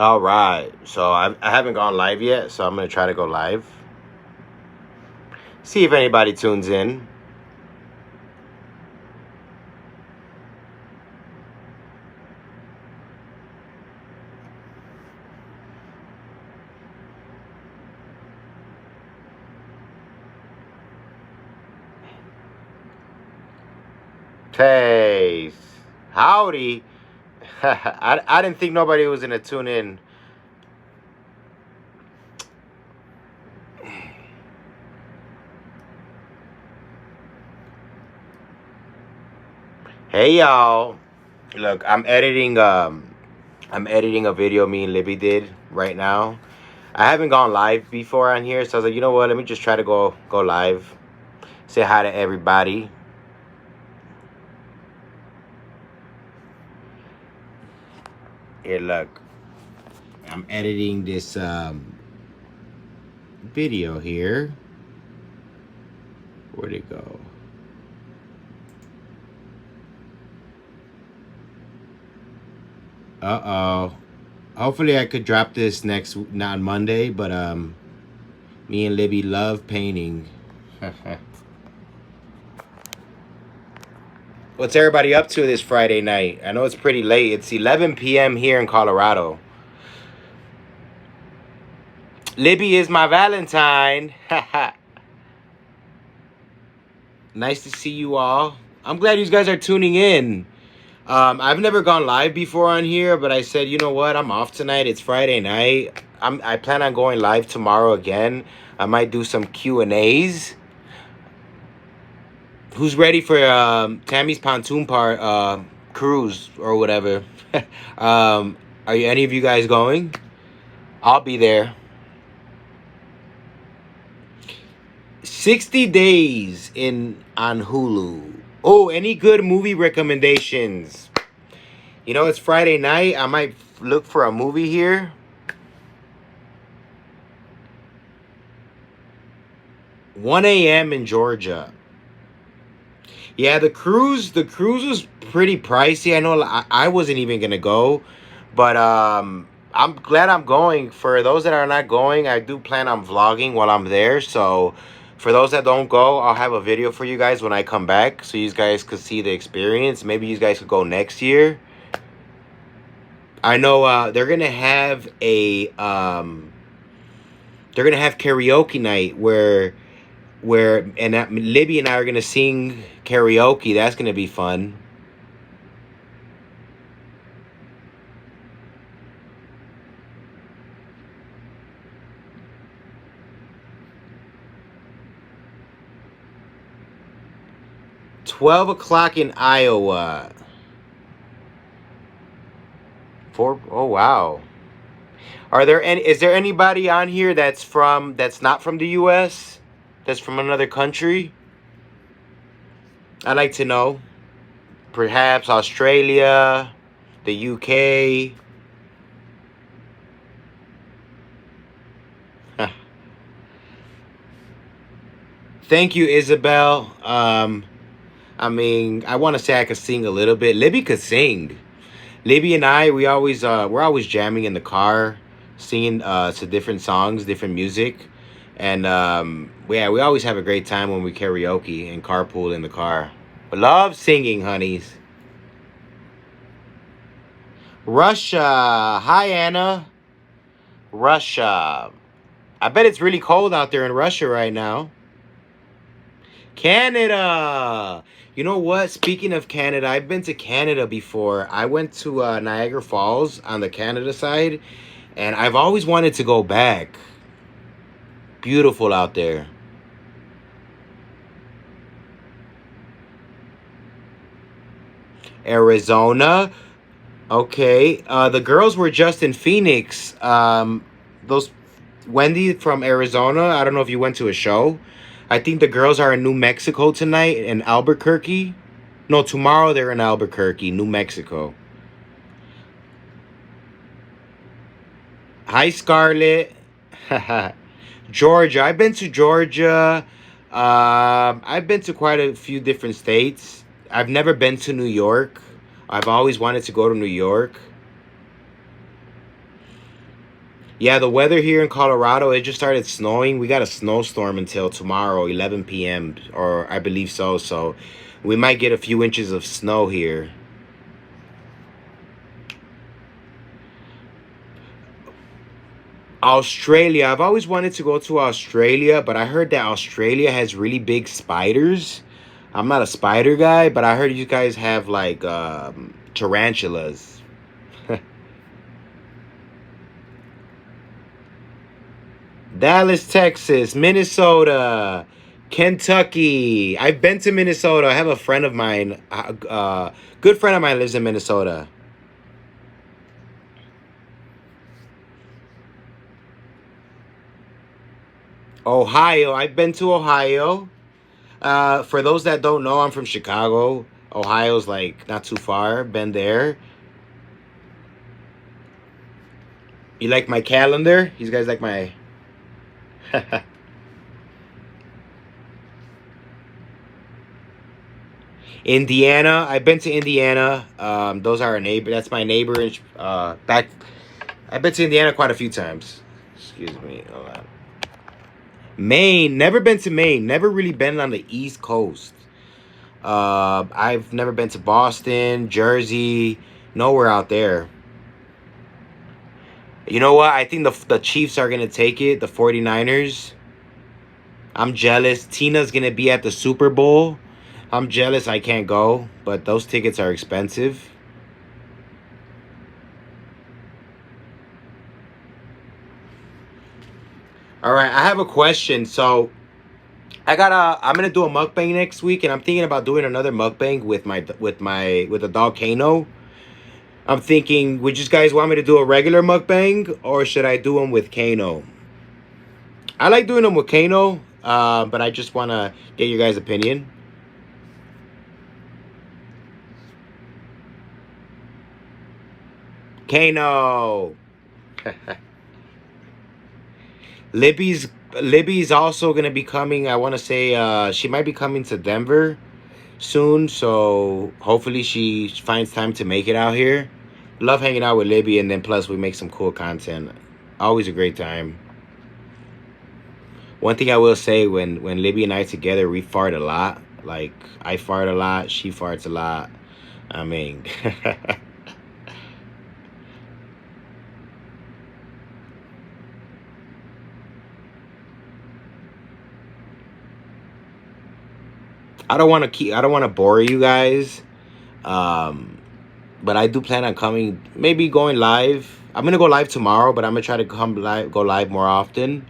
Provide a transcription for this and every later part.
All right. So I haven't gone live yet, so I'm going to try to go live. See if anybody tunes in. Hey, howdy. I didn't think nobody was going to tune in. Hey y'all. Look, I'm editing a video me and Libby did right now. I haven't gone live before on here, so I was like, you know what? Let me just try to go live. Say hi to everybody. Here, look. I'm editing this video here. Where'd it go? Uh-oh. Hopefully I could drop this not on Monday, but me and Libby love painting. What's everybody up to this Friday night? I know it's pretty late. It's 11 p.m. here in Colorado. Libby is my Valentine. Nice to see you all. I'm glad you guys are tuning in. I've never gone live before on here, but I said, you know what? I'm off tonight. It's Friday night. I plan on going live tomorrow again. I might do some Q&As. Who's ready for Tammy's pontoon part cruise or whatever? Are you any of you guys going? I'll be there. 60 Days on Hulu. Oh, any good movie recommendations? You know, it's Friday night. I might look for a movie here. 1 a.m. in Georgia. Yeah, the cruise was pretty pricey. I know I wasn't even gonna go, but I'm glad I'm going. For those that are not going, I do plan on vlogging while I'm there. So for those that don't go, I'll have a video for you guys when I come back, so you guys could see the experience. Maybe you guys could go next year. I know they're gonna have karaoke night where Libby and I are gonna sing karaoke. That's gonna be fun. $12 in Iowa. Oh wow. Is there anybody on here that's not from the US? That's from another country? I'd like to know. Perhaps Australia, the UK. Thank you, Isabel. I mean, I want to say I could sing a little bit. Libby could sing. Libby and I, we're always jamming in the car, singing to different songs, different music, and we always have a great time when we karaoke and carpool in the car. I love singing, honeys. Russia. Hi, Anna. Russia. I bet it's really cold out there in Russia right now. Canada. You know what? Speaking of Canada, I've been to Canada before. I went to Niagara Falls on the Canada side, and I've always wanted to go back. Beautiful out there. Arizona. Okay. The girls were just in Phoenix. Those Wendy from Arizona. I don't know if you went to a show. I think the girls are in New Mexico tonight in Albuquerque. No, tomorrow they're in Albuquerque, New Mexico. Hi, Scarlett. Georgia. I've been to Georgia. I've been to quite a few different states. I've never been to New York. I've always wanted to go to New York. Yeah, the weather here in Colorado, it just started snowing. We got a snowstorm until tomorrow, 11 p.m., or I believe so. So we might get a few inches of snow here. Australia. I've always wanted to go to Australia, but I heard that Australia has really big spiders. I'm not a spider guy, but I heard you guys have like tarantulas. Dallas, Texas, Minnesota, Kentucky. I've been to Minnesota. I have a friend of mine, good friend of mine lives in Minnesota. Ohio. I've been to Ohio. For those that don't know, I'm from Chicago. Ohio's like not too far. Been there. You like my calendar? You guys like my Indiana? I've been to Indiana. Those are our neighbor. That's my neighbor. Back. I've been to Indiana quite a few times. Excuse me. Hold on. Maine. Never been to Maine. Never really been on the East Coast. I've never been to Boston, Jersey, nowhere out there. You know what? I think the Chiefs are going to take it, the 49ers. I'm jealous. Tina's going to be at the Super Bowl. I'm jealous I can't go, but those tickets are expensive. All right, I have a question. So, I'm going to do a mukbang next week and I'm thinking about doing another mukbang with the dog Kano. I'm thinking, would you guys want me to do a regular mukbang or should I do them with Kano? I like doing them with Kano, but I just want to get your guys' opinion. Kano. Libby's Libby's also gonna be coming. I want to say she might be coming to Denver soon, so hopefully she finds time to make it out here. Love hanging out with Libby, and then plus we make some cool content. Always a great time. One thing I will say when Libby and I together, we fart a lot. Like I fart a lot, she farts a lot. I mean, I don't want to bore you guys. Um, but I do plan on coming, maybe going live. I'm gonna go live tomorrow, but I'm gonna try to go live more often.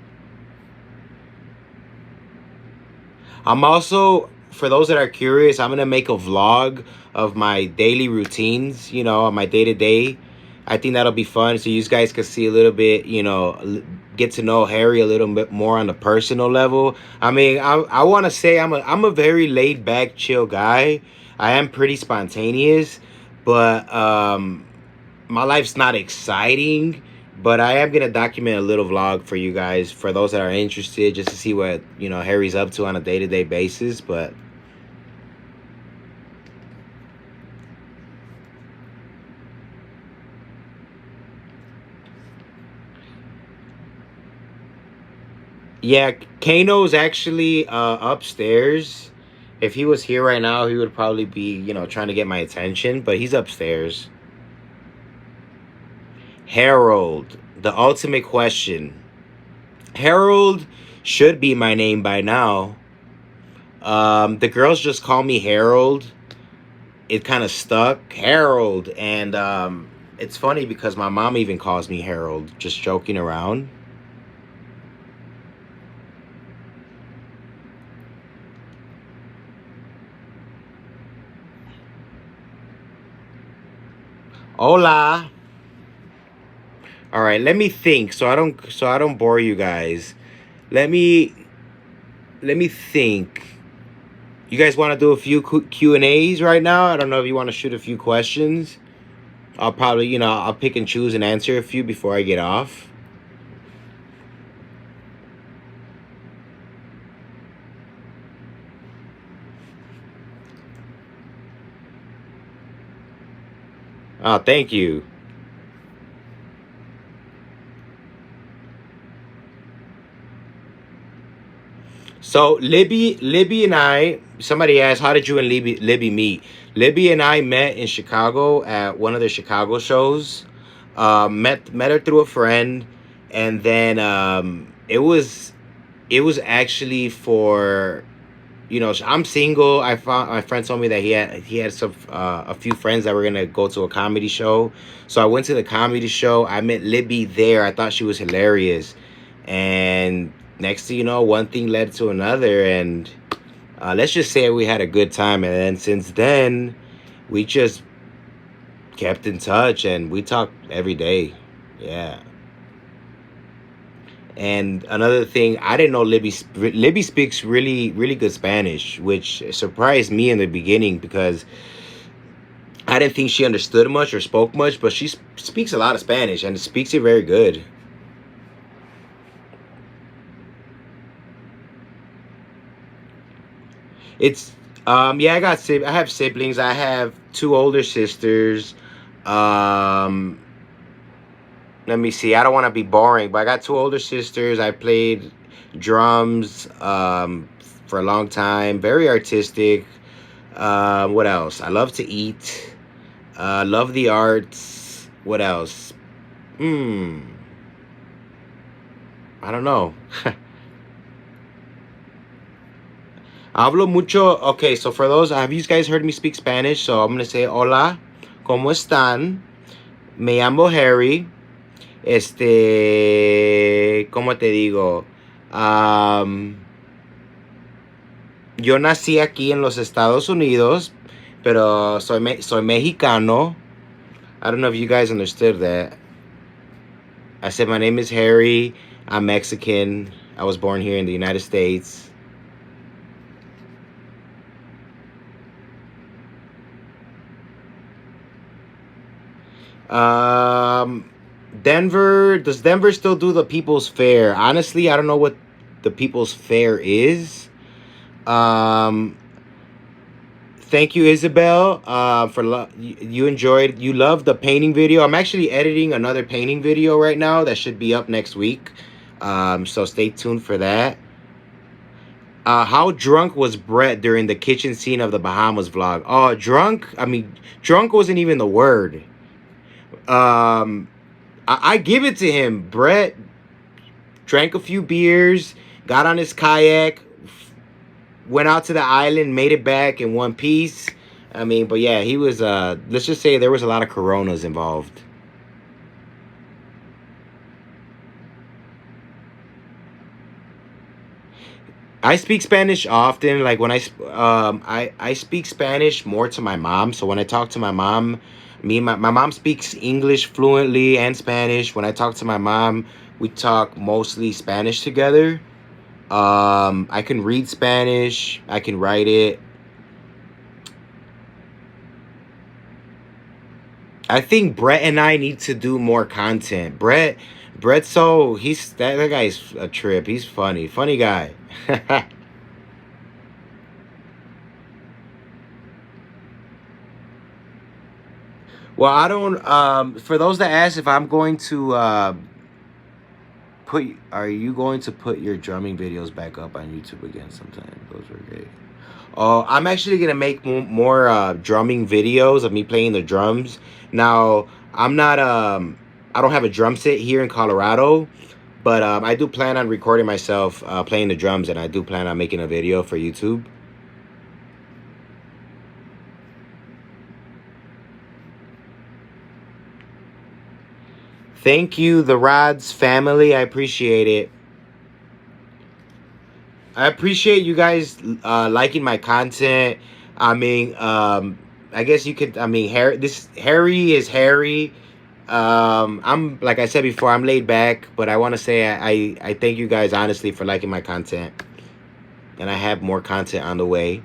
I'm also, for those that are curious, I'm gonna make a vlog of my daily routines. My day to day. I think that'll be fun, so you guys can see a little bit. Get to know Harry a little bit more on the personal level. I mean, I want to say I'm a very laid back, chill guy. I am pretty spontaneous, but my life's not exciting, but I am gonna document a little vlog for you guys for those that are interested, just to see what Harry's up to on a day-to-day basis. But yeah, Kano's actually upstairs. If he was here right now, he would probably be trying to get my attention, but he's upstairs. Harold, the ultimate question. Harold should be my name by now. The girls just call me Harold. It kind of stuck, Harold. And it's funny because my mom even calls me Harold, just joking around. Hola. All right, let me think so I don't bore you guys. Let me let me think. You guys want to do a few Q&As right now? I don't know if you want to shoot a few questions. I'll probably, I'll pick and choose and answer a few before I get off. Oh, thank you. So Libby and I. Somebody asked, "How did you and Libby meet?" Libby and I met in Chicago at one of the Chicago shows. Met her through a friend, and then it was actually for, I'm single. I found my friend told me that he had some a few friends that were gonna go to a comedy show. So I went to the comedy show. I met Libby there. I thought she was hilarious, and next thing you know, one thing led to another, and let's just say we had a good time. And then since then, we just kept in touch, and we talk every day. Yeah. And another thing, I didn't know Libby speaks really really good Spanish, which surprised me in the beginning because I didn't think she understood much or spoke much, but she speaks a lot of Spanish and speaks it very good. It's yeah, I have siblings. I have two older sisters. Um Let me see. I don't want to be boring, but I got two older sisters. I played drums for a long time. Very artistic. What else? I love to eat. Love the arts. What else? Hmm. I don't know. Hablo mucho. Okay, so for those, have you guys heard me speak Spanish? So I'm gonna say hola, ¿cómo están? Me llamo Harry. ¿Cómo te digo? Um, yo nací aquí en los Estados Unidos, pero soy mexicano. I don't know if you guys understood that. I said my name is Harry. I'm Mexican. I was born here in the United States. Um, Denver, does Denver still do the People's Fair? Honestly, I don't know what the People's Fair is. Um, Thank you, Isabel, for you enjoyed, you loved the painting video. I'm actually editing another painting video right now that should be up next week. So stay tuned for that. How drunk was Brett during the kitchen scene of the Bahamas vlog? Oh, drunk? I mean, drunk wasn't even the word. Um, I give it to him. Brett drank a few beers, got on his kayak, went out to the island, made it back in one piece. I mean, but yeah, he was. Let's just say there was a lot of Coronas involved. I speak Spanish often. Like when I speak Spanish more to my mom. So when I talk to my mom, my mom speaks English fluently and Spanish. When I talk to my mom, we talk mostly Spanish together. I can read Spanish. I can write it. I think Brett and I need to do more content. Brett, so that guy's a trip. He's funny guy. Well, I don't. For those that ask if I'm going to are you going to put your drumming videos back up on YouTube again sometime? Those were great. Oh, I'm actually gonna make more drumming videos of me playing the drums. Now, I'm not I don't have a drum set here in Colorado, but I do plan on recording myself playing the drums, and I do plan on making a video for YouTube. Thank you, the Rods family. I appreciate it. I appreciate you guys liking my content. I mean, I guess you could. I mean, Harry is Harry. I'm like I said before, I'm laid back, but I want to say I thank you guys honestly for liking my content, and I have more content on the way.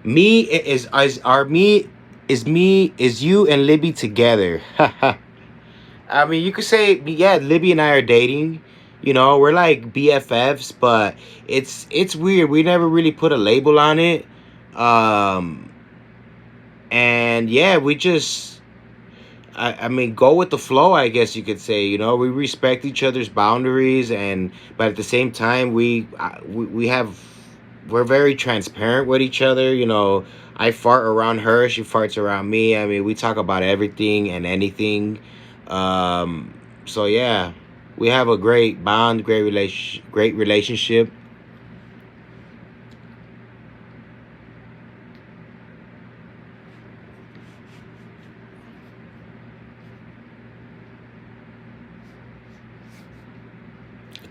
Me is our me is you and Libby together. I mean, you could say, yeah, Libby and I are dating. We're like BFFs, but it's weird. We never really put a label on it. Um, and yeah, we just I mean, go with the flow, I guess you could say. You know, we respect each other's boundaries, and but at the same time, we have we're very transparent with each other. You know, I fart around her, she farts around me. I mean, we talk about everything and anything. Um, so yeah, we have a great bond, great relationship.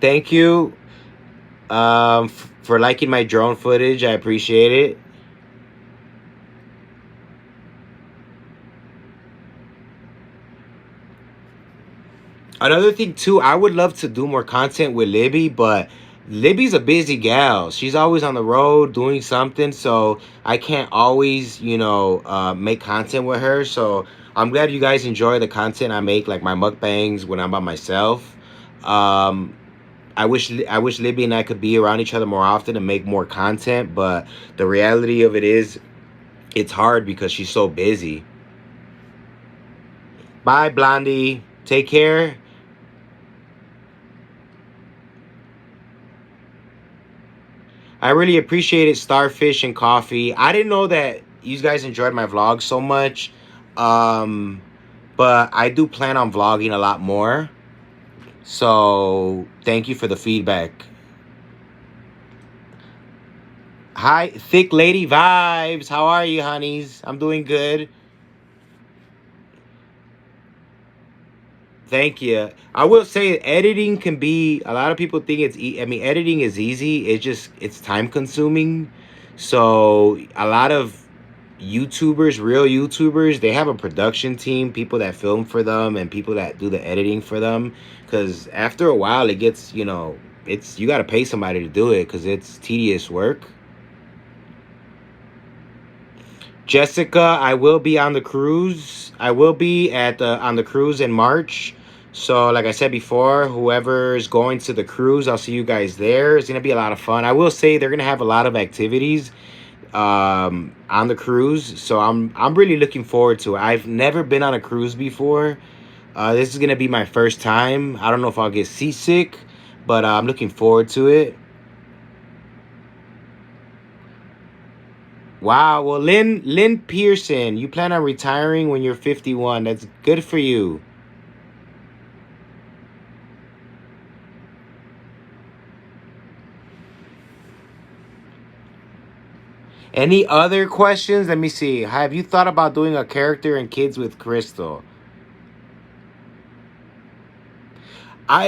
Thank you for liking my drone footage. I appreciate it. Another thing too, I would love to do more content with Libby, but Libby's a busy gal. She's always on the road doing something, so I can't always, make content with her. So I'm glad you guys enjoy the content I make, like my mukbangs when I'm by myself. Um, I wish Libby and I could be around each other more often and make more content, but the reality of it is, it's hard because she's so busy. Bye, Blondie. Take care. I really appreciated Starfish and Coffee. I didn't know that you guys enjoyed my vlog so much. Um, but I do plan on vlogging a lot more. So thank you for the feedback. Hi, Thick Lady Vibes. How are you, honeys? I'm doing good. Thank you. I will say editing can be, a lot of people think I mean, editing is easy. It's time consuming. So a lot of YouTubers, real YouTubers, they have a production team, people that film for them and people that do the editing for them. Cause after a while it gets, you got to pay somebody to do it cause it's tedious work. Jessica, I will be on the cruise. I will be at on the cruise in March. So, like I said before, whoever's going to the cruise, I'll see you guys there. It's gonna be a lot of fun. I will say they're gonna have a lot of activities on the cruise, so I'm really looking forward to it. I've never been on a cruise before. This is gonna be my first time. I don't know if I'll get seasick, but I'm looking forward to it. Wow. Well, Lynn Pearson, you plan on retiring when you're 51. That's good for you. Any other questions? Let me see. Have you thought about doing a character in Kids with Crystal?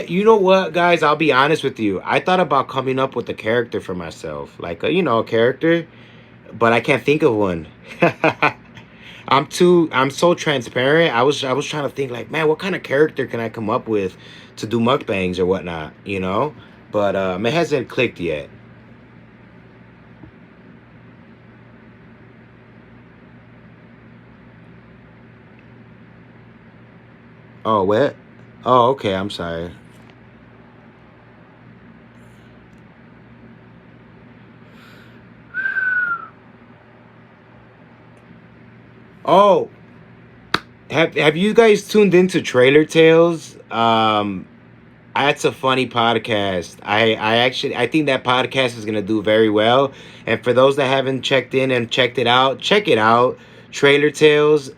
You know what, guys? I'll be honest with you. I thought about coming up with a character for myself, like a character, but I can't think of one. I'm so transparent. I was trying to think like, man, what kind of character can I come up with to do mukbangs or whatnot. But it hasn't clicked yet. Oh, what? Oh, okay. I'm sorry. Oh, have you guys tuned into Trailer Tales? That's a funny podcast. I think that podcast is gonna do very well. And for those that haven't checked in and checked it out, check it out. Trailer Tales.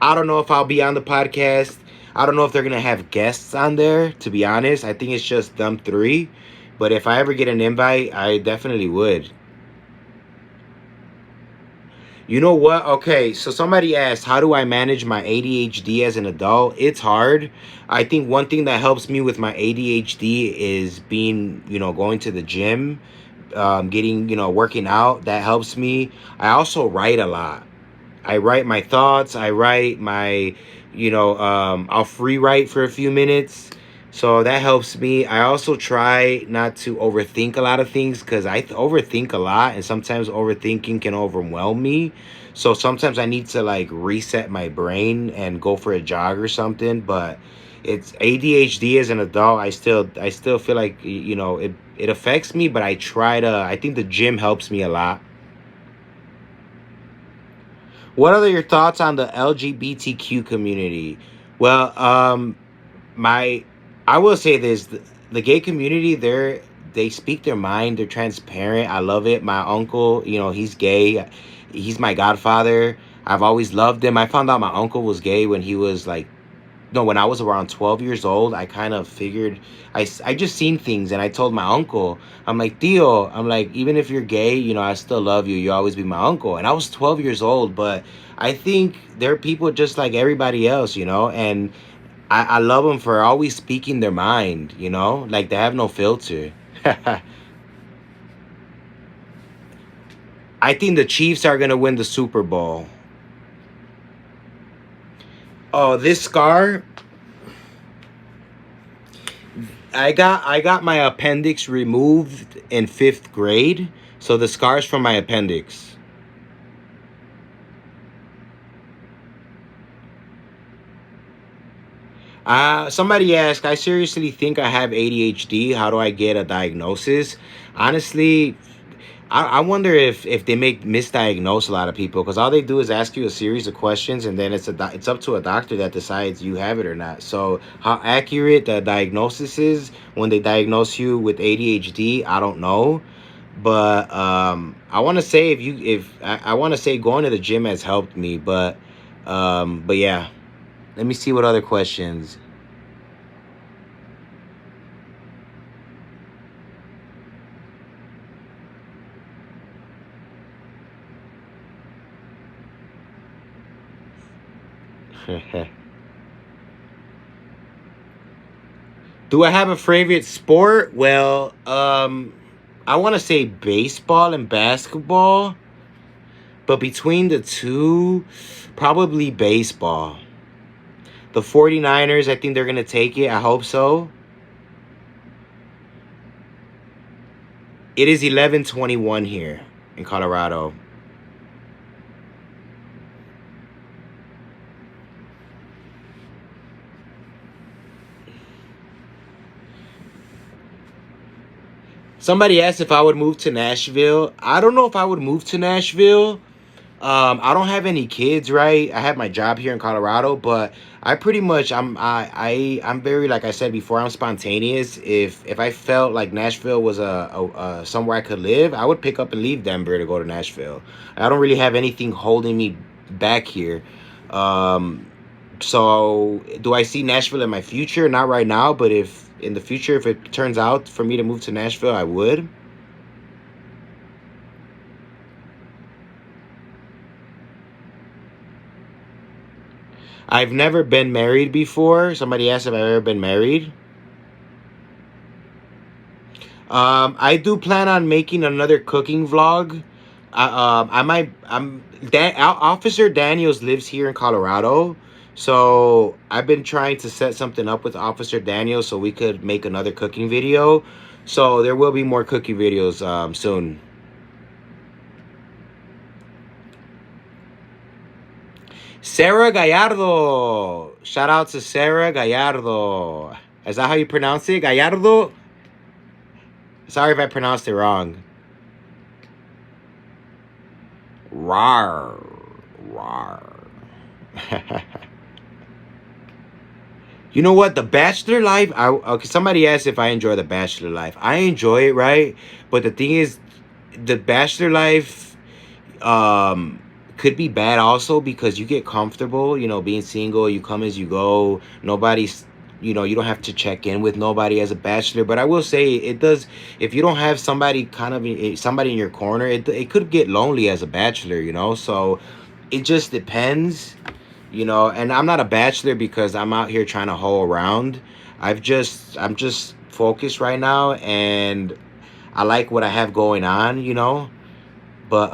I don't know if I'll be on the podcast. I don't know if they're gonna have guests on there. To be honest, I think it's just them three. But if I ever get an invite, I definitely would. You know what? Okay, so somebody asked, how do I manage my ADHD as an adult? It's hard. I think one thing that helps me with my ADHD is going to the gym, getting, working out. That helps me. I also write a lot. I write my thoughts. I write I'll free write for a few minutes. So that helps me. I also try not to overthink a lot of things because overthink a lot, and sometimes overthinking can overwhelm me. So sometimes I need to like reset my brain and go for a jog or something. But it's ADHD as an adult. I still feel like it affects me, but I think the gym helps me a lot. What are your thoughts on the LGBTQ community? Well, my I will say this: the gay community, they speak their mind. They're transparent. I love it. My uncle, he's gay. He's my godfather. I've always loved him. I found out my uncle was gay when he was like, no, when I was around 12 years old. I kind of figured, I just seen things, and I told my uncle, I'm like, Theo, I'm like, even if you're gay, I still love you. You always be my uncle. And I was 12 years old, but I think they're people just like everybody else, and I love them for always speaking their mind, like they have no filter. I think the Chiefs are going to win the Super Bowl. Oh, this scar, I got my appendix removed in 5th grade, so the scars from my appendix. Somebody asked, I seriously think I have ADHD. How do I get a diagnosis? Honestly, I wonder if they make misdiagnose a lot of people, because all they do is ask you a series of questions, and then it's up to a doctor that decides you have it or not. So how accurate the diagnosis is when they diagnose you with ADHD, I don't know. But I want to say, if I want to say going to the gym has helped me, but yeah. Let me see what other questions. Do I have a favorite sport? Well, I want to say baseball and basketball, but between the two, probably baseball. The 49ers, I think they're going to take it. I hope so. It is 11:21 here in Colorado. Somebody asked if I would move to Nashville. I don't know if I would move to Nashville. I don't have any kids, right? I have my job here in Colorado, but I pretty much I'm very, like I said before, I'm spontaneous. If I felt like Nashville was a somewhere I could live, I would pick up and leave Denver to go to Nashville. I don't really have anything holding me back here. Um, so do I see Nashville in my future? Not right now, but if in the future, if it turns out for me to move to Nashville, I would. I've never been married before. Somebody asked if I've ever been married. I do plan on making another cooking vlog. I might. Officer Daniels lives here in Colorado, so I've been trying to set something up with Officer Daniels so we could make another cooking video. So there will be more cooking videos soon. Sarah Gallardo. Shout out to Sarah Gallardo. Is that how you pronounce it? Gallardo? Sorry if I pronounced it wrong. Rar. Rar. You know what? The Bachelor life. Okay, somebody asked if I enjoy the Bachelor life. I enjoy it, right? But the thing is, the Bachelor life could be bad also, because you get comfortable. Being single, you come as you go. Nobody's. You don't have to check in with nobody as a bachelor. But I will say it does. If you don't have somebody somebody in your corner, it could get lonely as a bachelor. So it just depends. And I'm not a bachelor because I'm out here trying to hoe around. I'm just focused right now, and I like what I have going on. But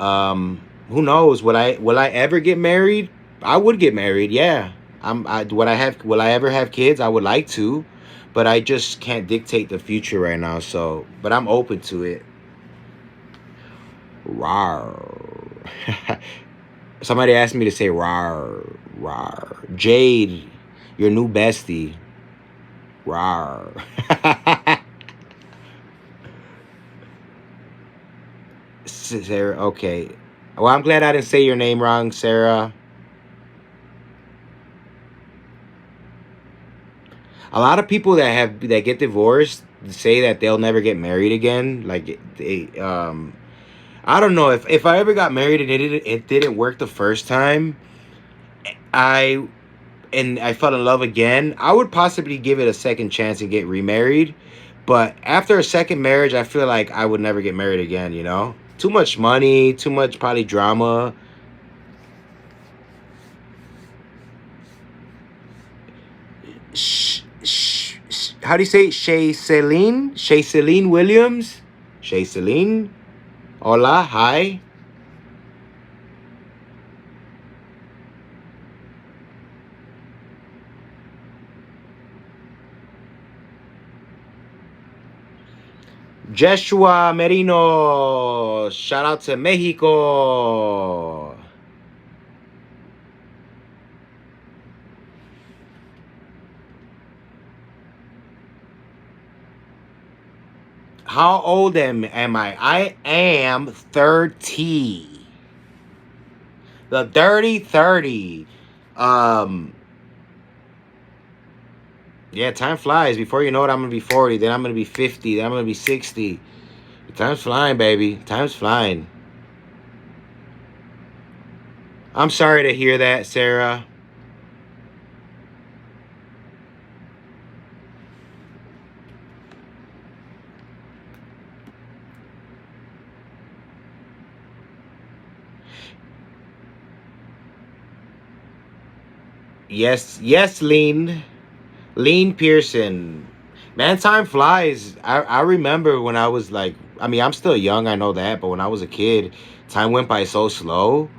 who knows? Will I ever get married? I would get married, yeah. Will I ever have kids? I would like to, but I just can't dictate the future right now, so but I'm open to it. Rawr. Somebody asked me to say rar, rar. Jade, your new bestie. Rar. Sarah, okay. Well, I'm glad I didn't say your name wrong, Sarah. A lot of people that get divorced say that they'll never get married again. Like they, I don't know if I ever got married and it didn't work the first time. I I fell in love again. I would possibly give it a second chance and get remarried. But after a second marriage, I feel like I would never get married again. You know, too much money, too much probably drama. How do you say it? Shay Celine Williams? Shay Celine? Hola, hi. Joshua Merino. Shout out to Mexico. How old am I? I am 30. The dirty 30. Um, yeah, time flies. Before you know it, I'm gonna be 40. Then I'm gonna be 50. Then I'm gonna be 60. Time's flying, baby. Time's flying. I'm sorry to hear that, Sarah. Yes, yes, Lean Pearson. Man, time flies. I remember when I was like, I mean, I'm still young, I know that, but when I was a kid, time went by so slow,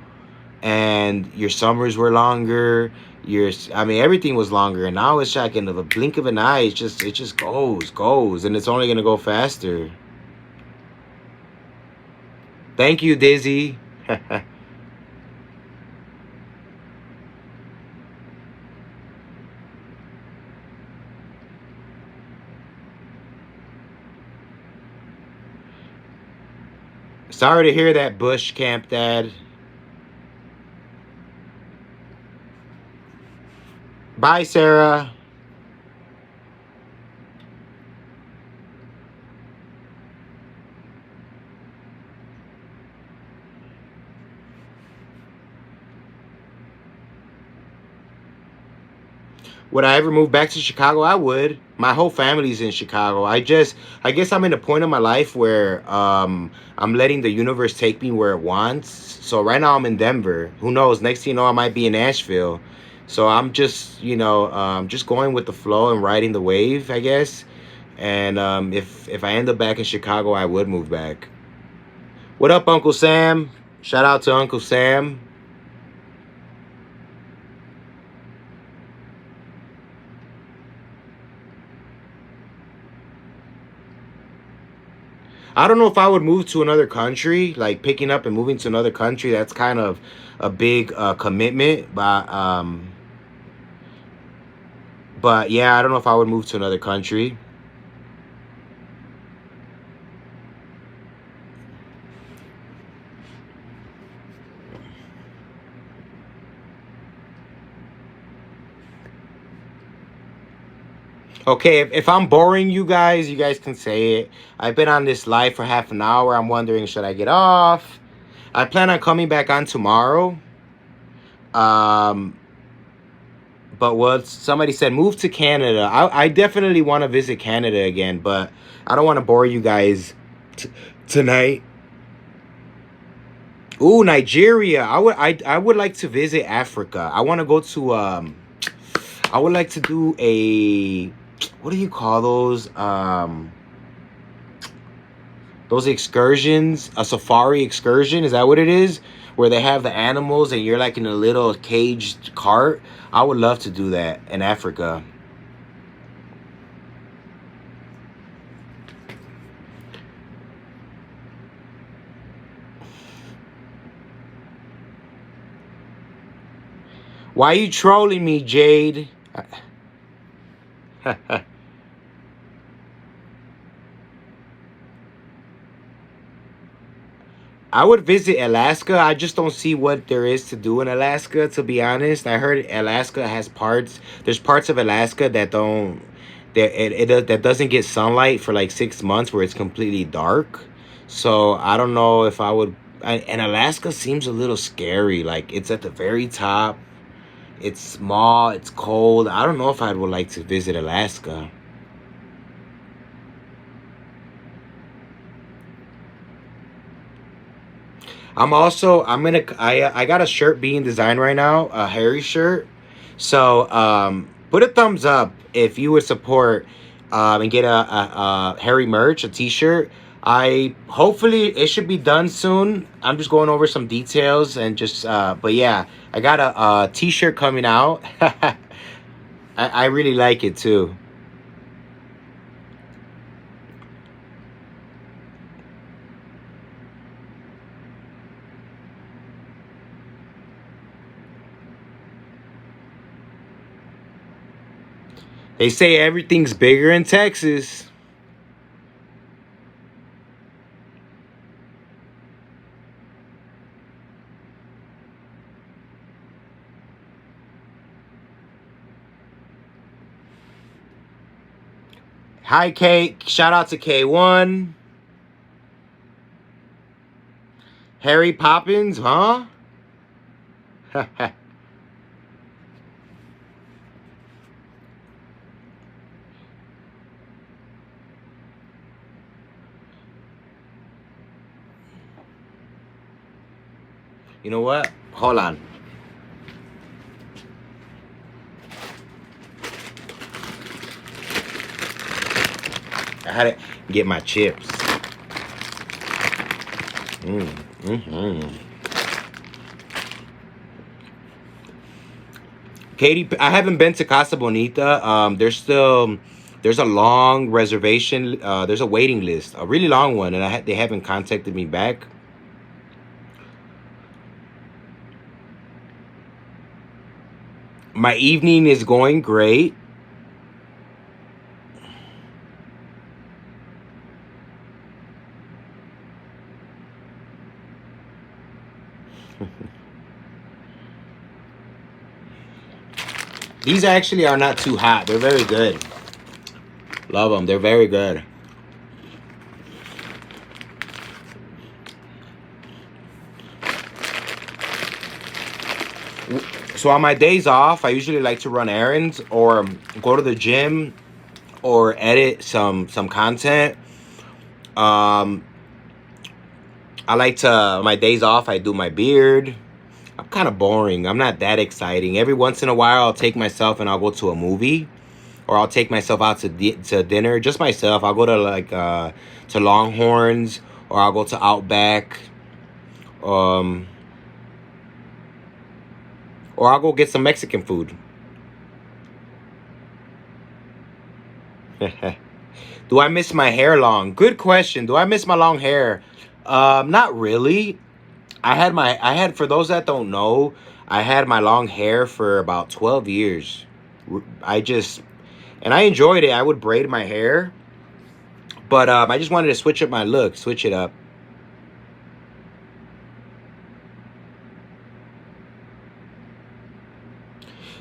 and your summers were longer. I mean, everything was longer, and now it's like in the blink of an eye, it just goes, and it's only gonna go faster. Thank you, Dizzy. Sorry to hear that, Bush Camp Dad. Bye, Sarah. Would I ever move back to Chicago? I would. My whole family's in Chicago. I guess I'm in a point in my life where I'm letting the universe take me where it wants. So right now I'm in Denver. Who knows? Next thing you know, I might be in Nashville. So I'm just, just going with the flow and riding the wave, I guess. And if I end up back in Chicago, I would move back. What up, Uncle Sam? Shout out to Uncle Sam. I don't know if I would move to another country, like picking up and moving to another country. That's kind of a big commitment, but yeah, I don't know if I would move to another country. Okay, if I'm boring you guys can say it. I've been on this live for half an hour. I'm wondering, should I get off? I plan on coming back on tomorrow. Um, but what somebody said, move to Canada. I definitely want to visit Canada again, but I don't want to bore you guys tonight. Ooh, Nigeria. I would like to visit Africa. I want to go to I would like to do a, what do you call those excursions? A safari excursion, is that what it is? Where they have the animals and you're like in a little caged cart. I would love to do that in Africa. Why you trolling me, Jade? I would visit Alaska. I just don't see what there is to do in Alaska, to be honest. I heard Alaska has parts, there's parts of Alaska that don't. that doesn't get sunlight for like 6 months where it's completely dark. So I don't know if I would. And Alaska seems a little scary. Like it's at the very top. It's small. It's cold. I don't know if I would like to visit Alaska. I got a shirt being designed right now, a Harry shirt. So put a thumbs up if you would support and get a Harry merch, a T-shirt. I hopefully it should be done soon. I'm just going over some details and just but yeah, I got a T-shirt coming out. I really like it too. They say everything's bigger in Texas. Hi, K. Shout out to K1. Harry Poppins, huh? You know what? Hold on. I had to get my chips. Mm. Katy, I haven't been to Casa Bonita. There's a long reservation. There's a waiting list, a really long one, and they haven't contacted me back. My evening is going great. These actually are not too hot. They're very good. Love them. They're very good. So on my days off, I usually like to run errands or go to the gym or edit some content. Um, I like to my days off. I do my beard. I'm kind of boring. I'm not that exciting. Every once in a while, I'll take myself and I'll go to a movie, or I'll take myself out to dinner. Just myself. I'll go to to Longhorns, or I'll go to Outback, um, or I'll go get some Mexican food. Do I miss my hair long? Good question. Do I miss my long hair? Not really. I had for those that don't know, I had my long hair for about 12 years. I just and I enjoyed it. I would braid my hair, but I just wanted to switch up my look, switch it up.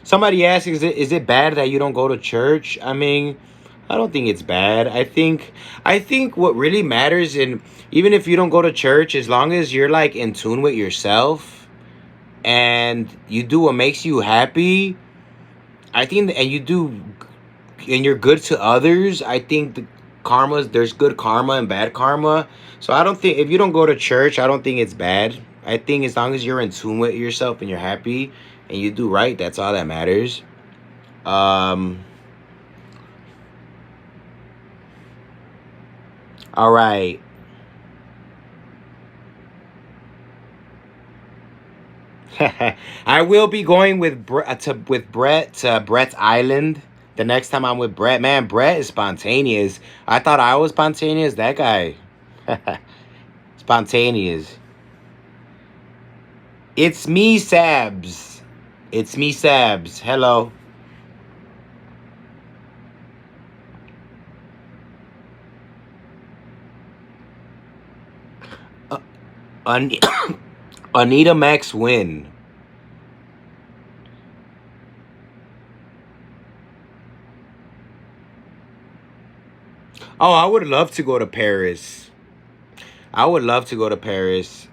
Somebody asked, is it bad that you don't go to church? I mean, I don't think it's bad. I think what really matters, and even if you don't go to church, as long as you're like in tune with yourself and you do what makes you happy, I think, and you do, and you're good to others, I think there's good karma and bad karma. So I don't think if you don't go to church, I don't think it's bad. I think as long as you're in tune with yourself and you're happy and you do right, that's all that matters. Um, all right. I will be going with Brett to Brett's Island the next time I'm with Brett. Man, Brett is spontaneous. I thought I was spontaneous. That guy, spontaneous. It's me, Sabs. It's me, Sabs. Hello. Uh, An- Anita Max win. Oh, I would love to go to Paris. I would love to go to Paris.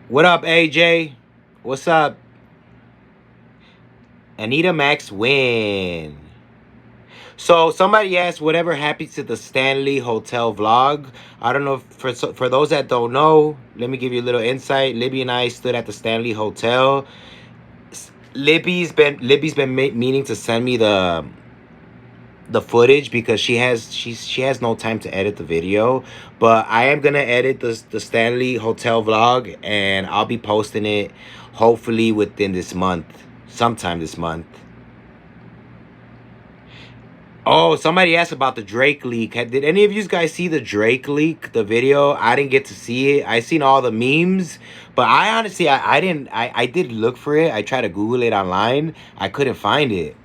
What up, AJ? What's up? Anita Max win. So somebody asked whatever happened to the Stanley Hotel vlog. I don't know if for those that don't know, let me give you a little insight. Libby and I stood at the Stanley Hotel. Libby's been meaning to send me the footage because she has no time to edit the video, but I am gonna edit the Stanley Hotel vlog and I'll be posting it hopefully within this month, sometime this month. Oh, somebody asked about the Drake leak. Did any of you guys see the Drake leak, the video? I didn't get to see it. I seen all the memes, but I honestly, I didn't. I did look for it. I tried to Google it online. I couldn't find it.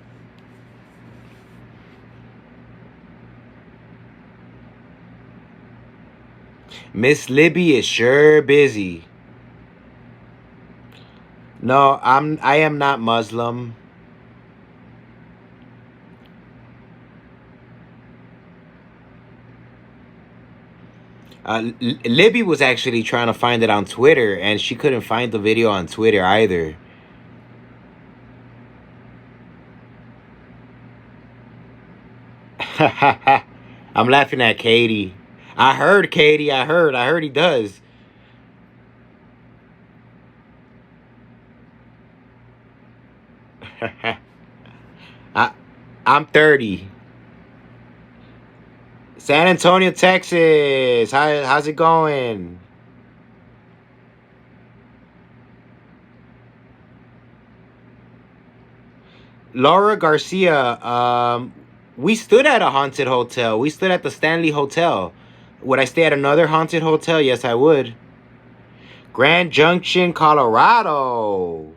Miss Libby is sure busy. No, I am not Muslim. Libby was actually trying to find it on Twitter, and she couldn't find the video on Twitter either. I'm laughing at Katie. I heard Katie. I heard he does. I, I'm 30. San Antonio, Texas. How's it going? Laura Garcia. We stood at a haunted hotel. We stood at the Stanley Hotel. Would I stay at another haunted hotel? Yes, I would. Grand Junction, Colorado.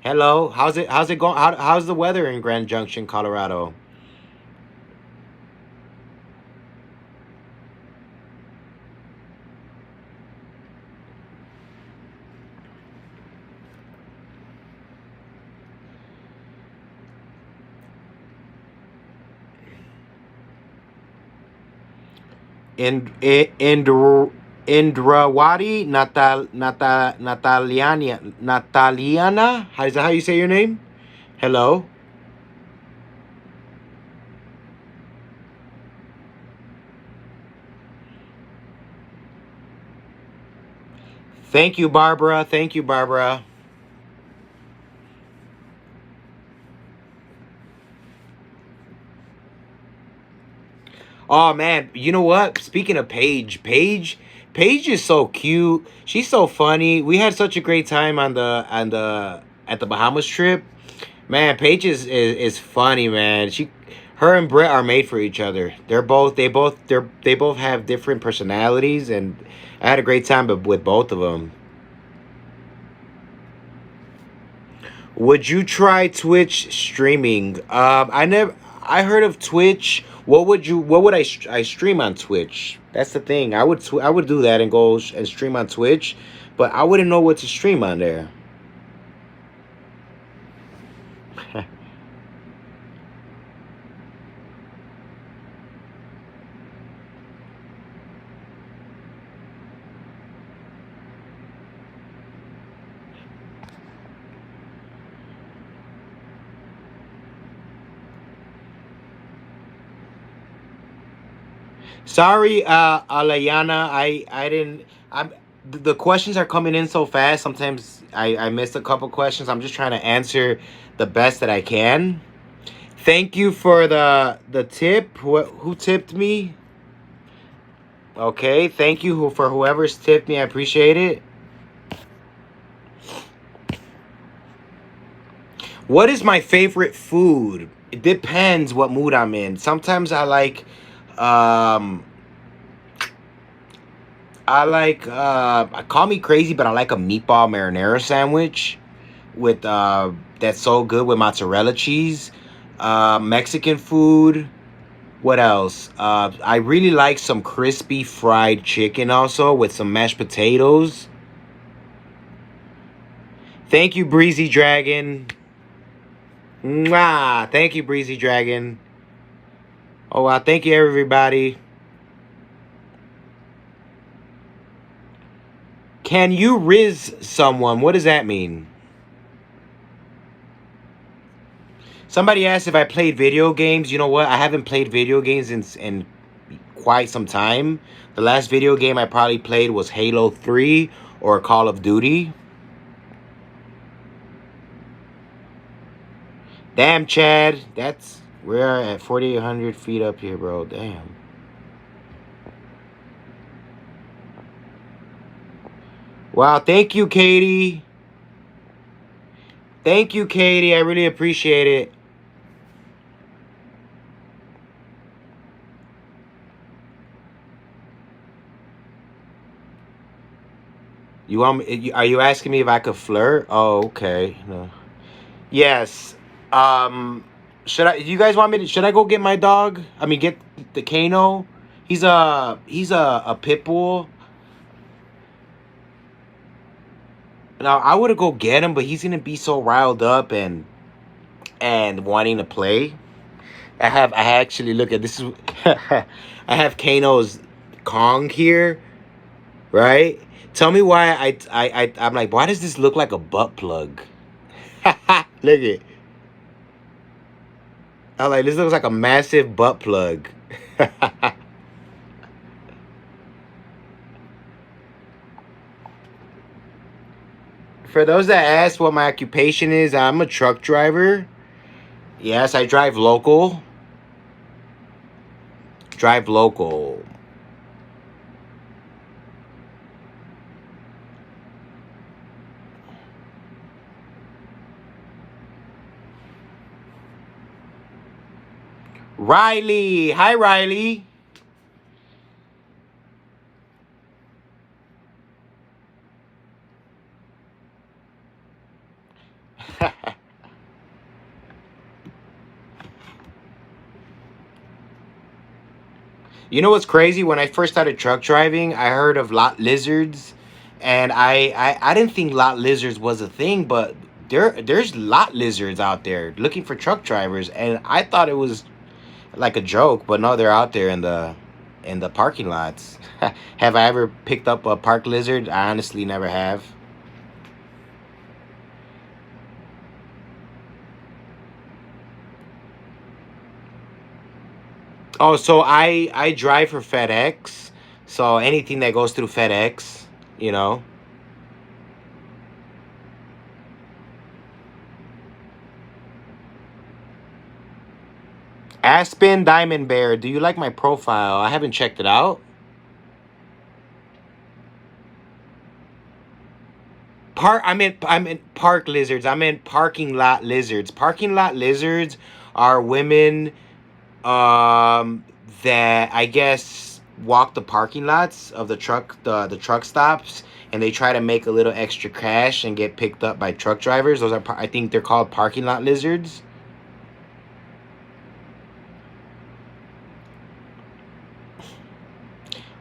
Hello. How's it going? How's the weather in Grand Junction, Colorado? In Indrawati Nataliana. Is that how you say your name? Hello. Thank you, Barbara. Thank you, Barbara. Oh man, you know what? Speaking of Paige is so cute. She's so funny. We had such a great time on the at the Bahamas trip. Man, Paige is funny, man. Her and Brett are made for each other. They both have different personalities, and I had a great time with both of them. Would you try Twitch streaming? I never. I heard of Twitch. What would I stream on Twitch? That's the thing. I would do that and go and stream on Twitch, but I wouldn't know what to stream on there. Sorry, Alayana. I didn't. The questions are coming in so fast. Sometimes I missed a couple questions. I'm just trying to answer the best that I can. Thank you for the tip. Who tipped me? Okay, thank you for whoever's tipped me. I appreciate it. What is my favorite food? It depends what mood I'm in. Sometimes um call me crazy, but I like a meatball marinara sandwich with that's so good with mozzarella cheese. Mexican food. What else? I really like some crispy fried chicken also with some mashed potatoes. Thank you, Breezy Dragon. Mwah! Thank you, Breezy Dragon. Oh, wow. Thank you, everybody. Can you riz someone? What does that mean? Somebody asked if I played video games. You know what? I haven't played video games in quite some time. The last video game I probably played was Halo 3 or Call of Duty. Damn, Chad. We're at 4,800 feet up here, bro. Damn. Wow, thank you, Katie. Thank you, Katie. I really appreciate it. You want me, are you asking me if I could flirt? Oh, okay. No. Yes. Um you guys want me to should I go get my dog? I mean get the Kano? He's a pit bull. Now I would go get him, but he's gonna be so riled up and wanting to play. I actually look at this is I have Kano's Kong here, right? Tell me why I'm like, why does this look like a butt plug? Look it. I'm like, this looks like a massive butt plug. For those that ask what my occupation is, I'm a truck driver. Yes, I drive local. Drive local. Riley. Hi, Riley. You know what's crazy? When I first started truck driving, I heard of lot lizards, and I didn't think lot lizards was a thing, but there's lot lizards out there looking for truck drivers, and I thought it was like a joke, but no, they're out there in the parking lots. Have I ever picked up a park lizard? I honestly never have. Oh, so I drive for FedEx. So anything that goes through FedEx, you know. Aspen Diamond Bear, do you like my profile? I haven't checked it out. I meant park lizards. I meant parking lot lizards. Parking lot lizards are women um that I guess walk the parking lots of the truck stops, and they try to make a little extra cash and get picked up by truck drivers. Those are I think they're called parking lot lizards.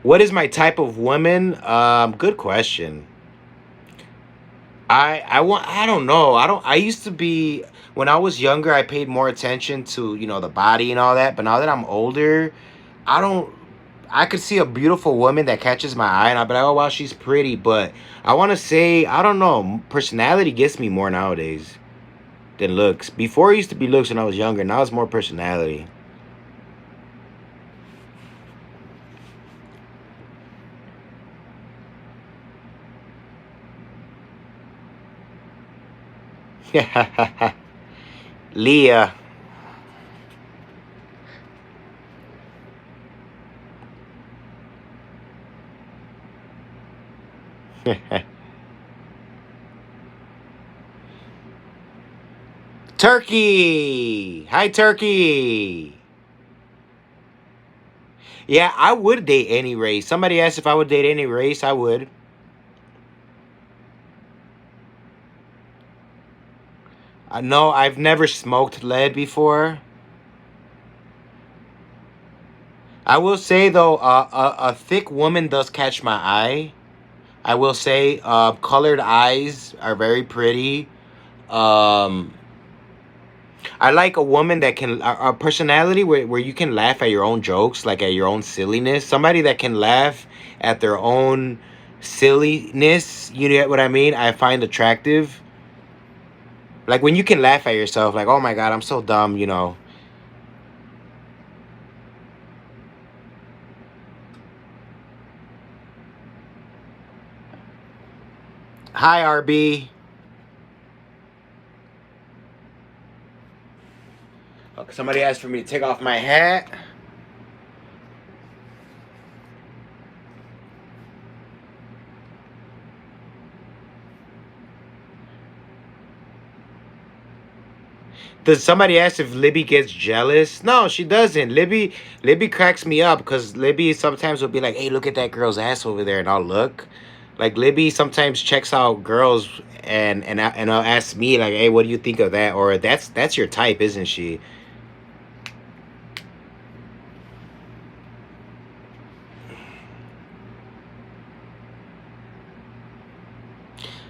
What is my type of woman? Good question. I don't know. I used to be when I was younger. I paid more attention to the body and all that. But now that I'm older, I don't. I could see a beautiful woman that catches my eye, and I'll be like, oh wow, she's pretty. But I want to say I don't know. Personality gets me more nowadays than looks. Before it used to be looks when I was younger. Now it's more personality. Leah. Turkey. Hi, Turkey. Yeah, I would date any race. Somebody asked if I would date any race. I would. No, I've never smoked lead before. I will say though, a thick woman does catch my eye. I will say, colored eyes are very pretty. Um, I like a woman that can a personality where you can laugh at your own jokes, like at your own silliness. Somebody that can laugh at their own silliness. You know what I mean? I find attractive. Like when you can laugh at yourself, like, oh my god, I'm so dumb. You know. Hi, RB. Okay, somebody asked for me to take off my hat. Does somebody ask if Libby gets jealous? No, she doesn't. Libby cracks me up because Libby sometimes will be like, "Hey, look at that girl's ass over there," and I'll look. Like Libby sometimes checks out girls and I'll ask me like, "Hey, what do you think of that?" Or that's your type, isn't she?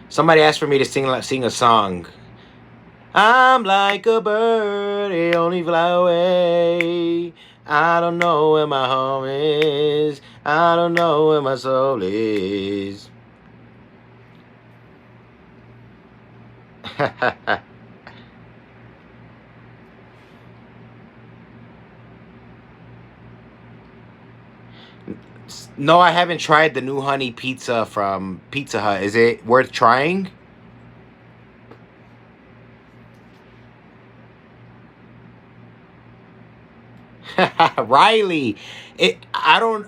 Somebody asked for me to sing a song. I'm like a bird, it only fly away. I don't know where my home is. I don't know where my soul is. No, I haven't tried the new honey pizza from Pizza Hut. Is it worth trying? Riley, I don't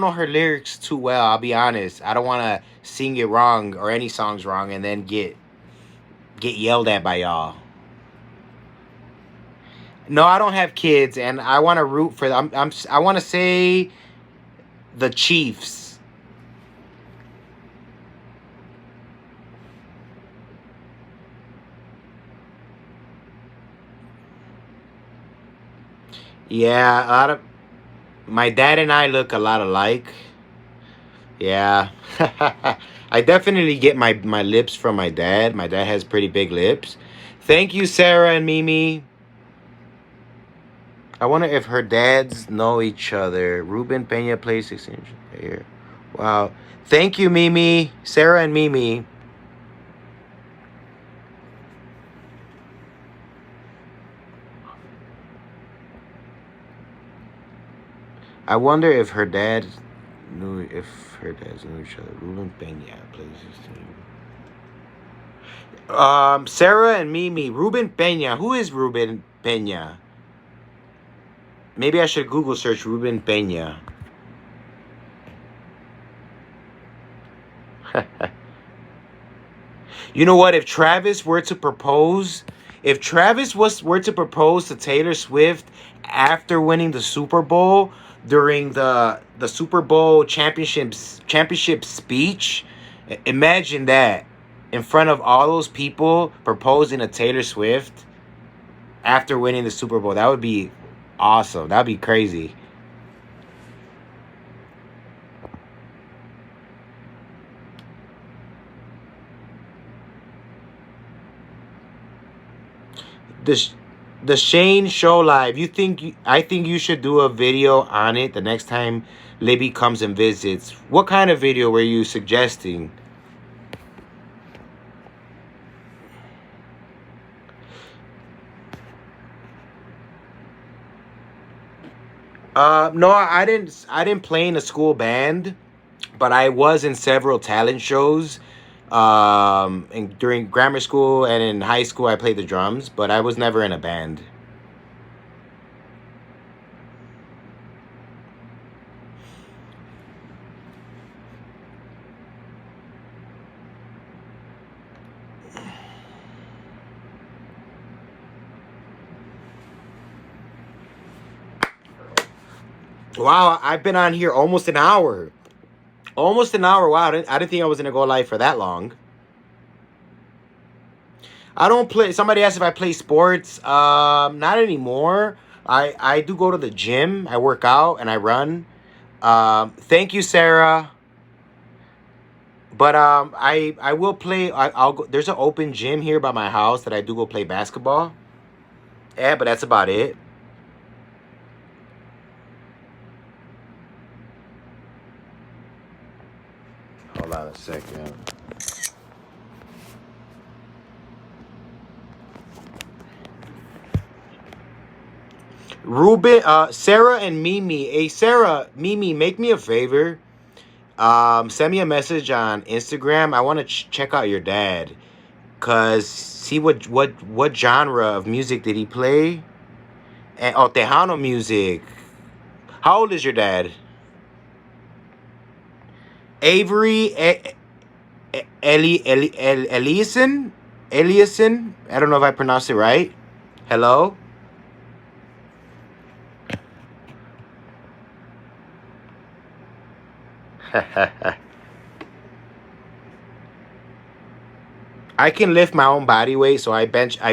know her lyrics too well. I'll be honest. I don't want to sing it wrong or any songs wrong and then get yelled at by y'all. No, I don't have kids, and I want to root for them. I want to say the Chiefs. Yeah, a lot of my dad and I look a lot alike. Yeah. I definitely get my lips from my dad. My dad has pretty big lips. Thank you, Sarah and Mimi. I wonder if her dads know each other. Ruben Pena plays 16 here. Wow. Thank you, Mimi. Sarah and Mimi. I wonder if her dads knew each other. Ruben Pena plays 16. Sarah and Mimi. Ruben Pena. Who is Ruben Pena? Maybe I should Google search Ruben Pena. You know what? If Travis was were to propose to Taylor Swift after winning the Super Bowl during the Super Bowl championship speech, imagine that in front of all those people proposing to Taylor Swift after winning the Super Bowl. That would be awesome. That'd be crazy. The the Shane Show live. I think you should do a video on it the next time Libby comes and visits. What kind of video were you suggesting? No, I didn't play in a school band, but I was in several talent shows. And during grammar school and in high school, I played the drums, but I was never in a band. Wow, I've been on here almost an hour. Almost an hour. Wow, I didn't think I was gonna go live for that long. I don't play. Somebody asked if I play sports. Not anymore. I do go to the gym. I work out and I run. Thank you, Sarah. But I will play. I'll go. There's an open gym here by my house that I do go play basketball. Yeah, but that's about it. Hold on a second. Ruben, Sarah and Mimi. Hey, Sarah, Mimi, make me a favor. Send me a message on Instagram. I want to check out your dad. Cause see what genre of music did he play? And oh, Tejano music. How old is your dad? Avery Eliason? Eliason? I don't know if I pronounced it right. Hello? I can lift my own body weight, so I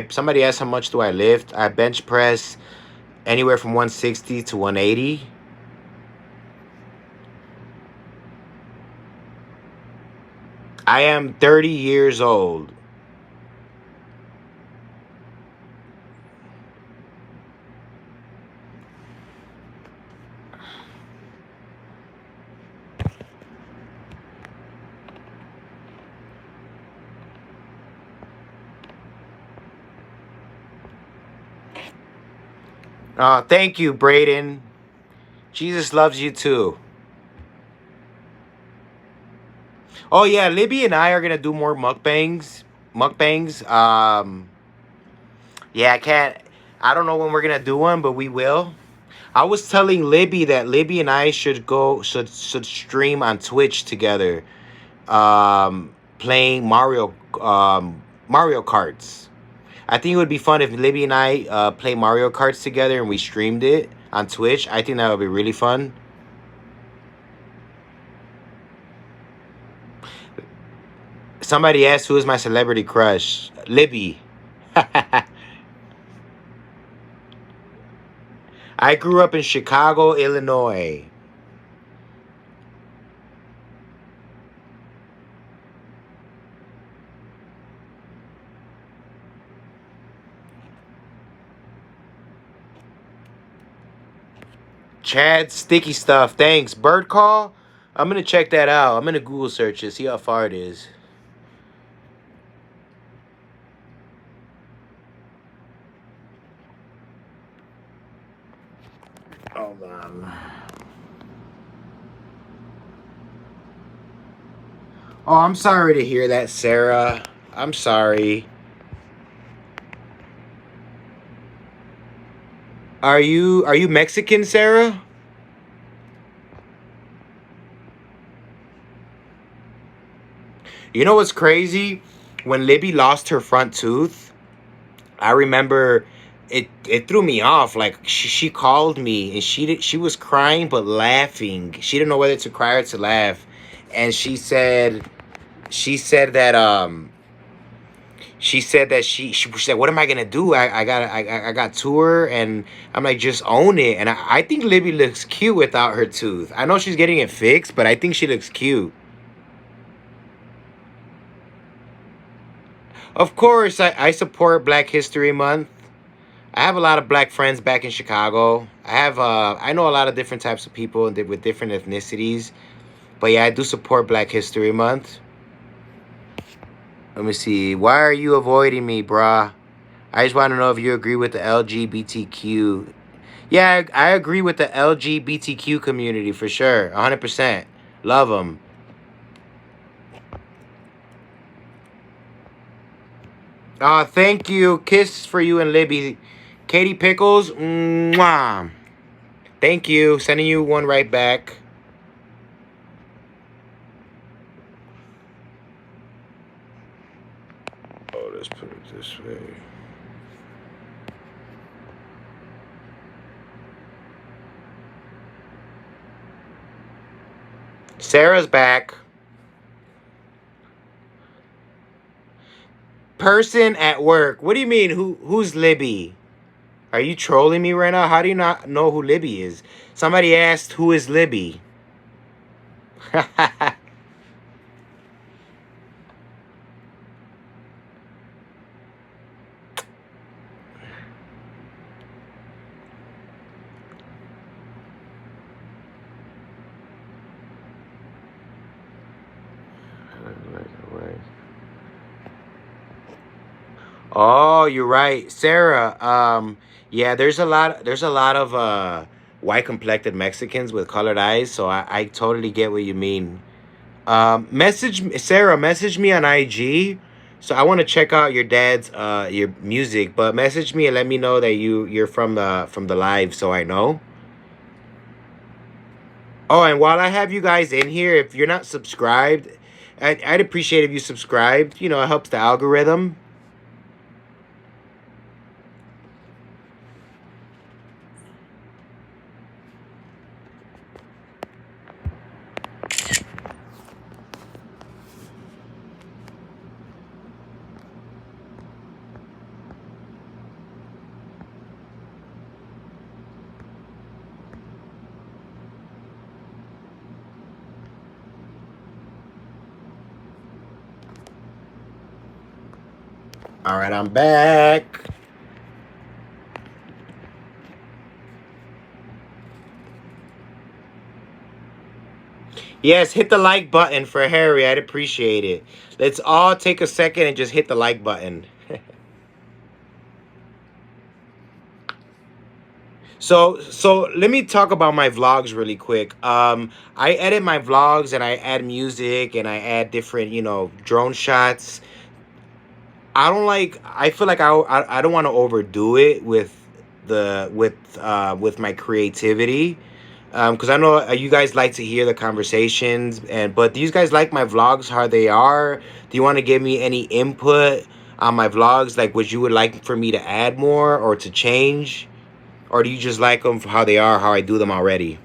somebody asked how much do I lift? I bench press anywhere from 160 to 180. I am 30 years old. Thank you, Braden. Jesus loves you too. Oh yeah, Libby and I are gonna do more mukbangs. Mukbangs. Yeah, I can't. I don't know when we're gonna do one, but we will. I was telling Libby that Libby and I should stream on Twitch together, playing Mario Karts. I think it would be fun if Libby and I play Mario Karts together and we streamed it on Twitch. I think that would be really fun. Somebody asked who is my celebrity crush. Libby. I grew up in Chicago, Illinois. Chad Sticky Stuff. Thanks. Bird Call. I'm gonna check that out. I'm gonna Google search it, see how far it is. Hold on. Oh, I'm sorry to hear that, Sarah. I'm sorry. Are you Mexican, Sarah? You know what's crazy? When Libby lost her front tooth, I remember it threw me off. Like she called me and she was crying but laughing. She didn't know whether to cry or to laugh. And she said that she said, "What am I gonna do? I got tour," and I'm like, "Just own it." And I think Libby looks cute without her tooth. I know she's getting it fixed, but I think she looks cute. Of course, I support Black History Month. I have a lot of black friends back in Chicago. I know a lot of different types of people with different ethnicities. But yeah, I do support Black History Month. Let me see. Why are you avoiding me, brah? I just want to know if you agree with the LGBTQ. Yeah, I agree with the LGBTQ community for sure. 100%. Love them. Thank you. Kiss for you and Libby. Katie Pickles. Mwah. Thank you. Sending you one right back. Oh, let's put it this way. Sarah's back. Person at work. What do you mean? Who's Libby? Are you trolling me right now? How do you not know who Libby is? Somebody asked who is Libby. Oh, you're right, Sarah. Yeah, there's a lot of white complected Mexicans with colored eyes, so I totally get what you mean. Sarah, message me on IG. So I want to check out your dad's your music, but message me and let me know that you're from the live, so I know. Oh, and while I have you guys in here, if you're not subscribed, I'd appreciate if you subscribed. You know, it helps the algorithm. All right, I'm back. Yes, hit the like button for Harry. I'd appreciate it. Let's all take a second and just hit the like button. So let me talk about my vlogs really quick. I edit my vlogs and I add music and I add different, drone shots. I feel like I don't want to overdo it with my creativity. Because I know you guys like to hear the conversations, but do you guys like my vlogs how they are? Do you want to give me any input on my vlogs? Like, would you would like for me to add more or to change, or do you just like them for how they are, how I do them already?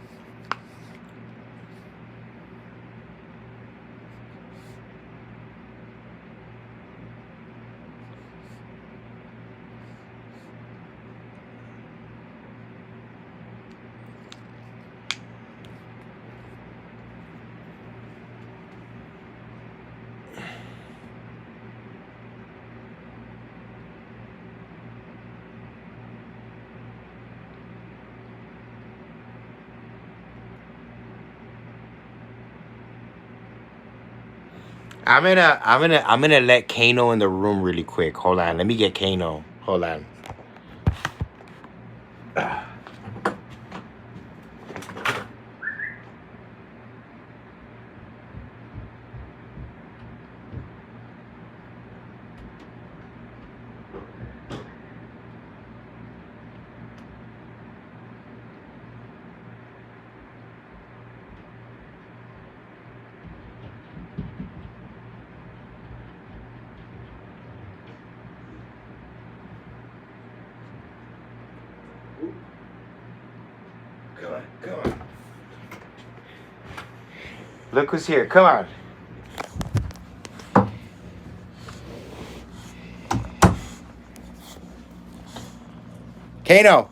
I'm gonna let Kano in the room really quick. Hold on, let me get Kano. Hold on. Come on, come on. Look who's here. Come on. Kano.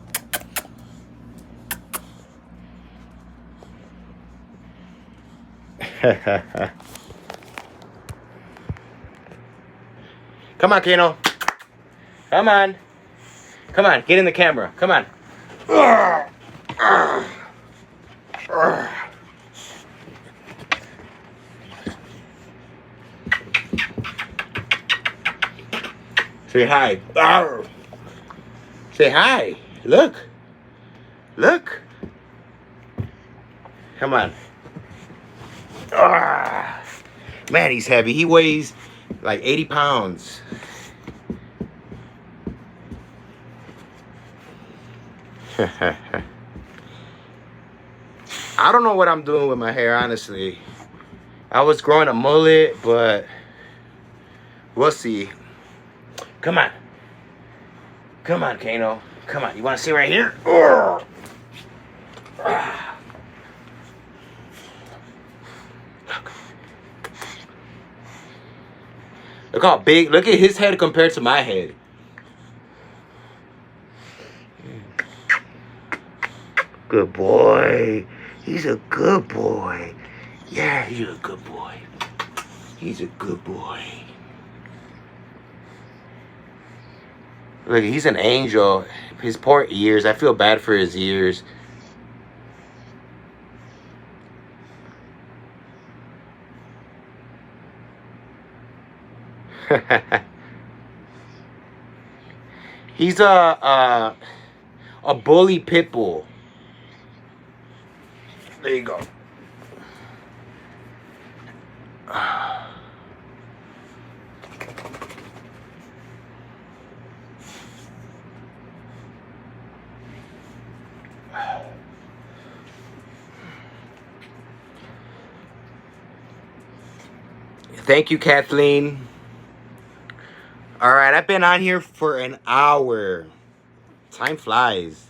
Come on, Kano. Come on. Come on, get in the camera. Come on. Say hi. Say hi. Look. Look. Come on. Man, he's heavy. He weighs like 80 pounds. I don't know what I'm doing with my hair, honestly. I was growing a mullet, but we'll see. Come on. Come on, Kano. Come on. You want to sit right here? Look how big. Look at his head compared to my head. Good boy. He's a good boy. Yeah, he's a good boy. He's a good boy. Look, he's an angel. His poor ears. I feel bad for his ears. He's a bully pit bull. There you go. Thank you, Kathleen. All right, I've been on here for an hour. Time flies.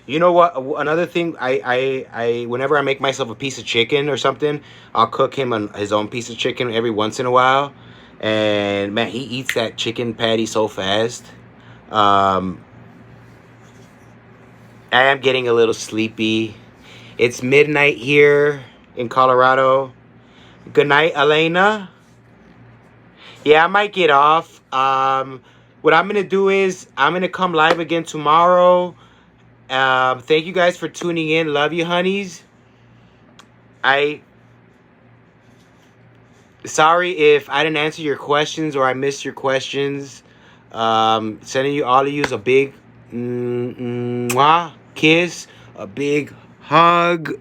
You know what? Another thing, whenever I make myself a piece of chicken or something, I'll cook him his own piece of chicken every once in a while. And man, he eats that chicken patty so fast. I am getting a little sleepy. It's midnight here in Colorado. Good night, Elena. Yeah, I might get off. What I'm gonna do is I'm gonna come live again tomorrow. Thank you guys for tuning in. Love you, honeys. Sorry if I didn't answer your questions or I missed your questions. Sending you all of you a big mwah, kiss, a big hug,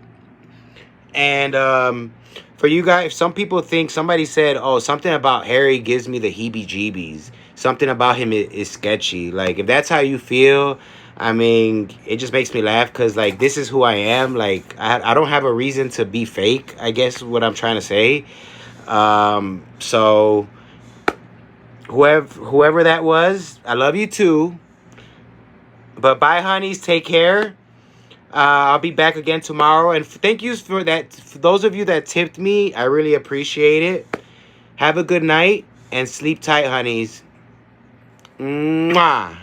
and for you guys, some people think somebody said, "Oh, something about Harry gives me the heebie-jeebies. Something about him is sketchy." Like, if that's how you feel, I mean, it just makes me laugh because, like, this is who I am. Like, I don't have a reason to be fake, I guess, what I'm trying to say. So whoever that was, I love you too. But bye, honeys. Take care. I'll be back again tomorrow. And thank you for that. For those of you that tipped me, I really appreciate it. Have a good night and sleep tight, honeys. Mwah.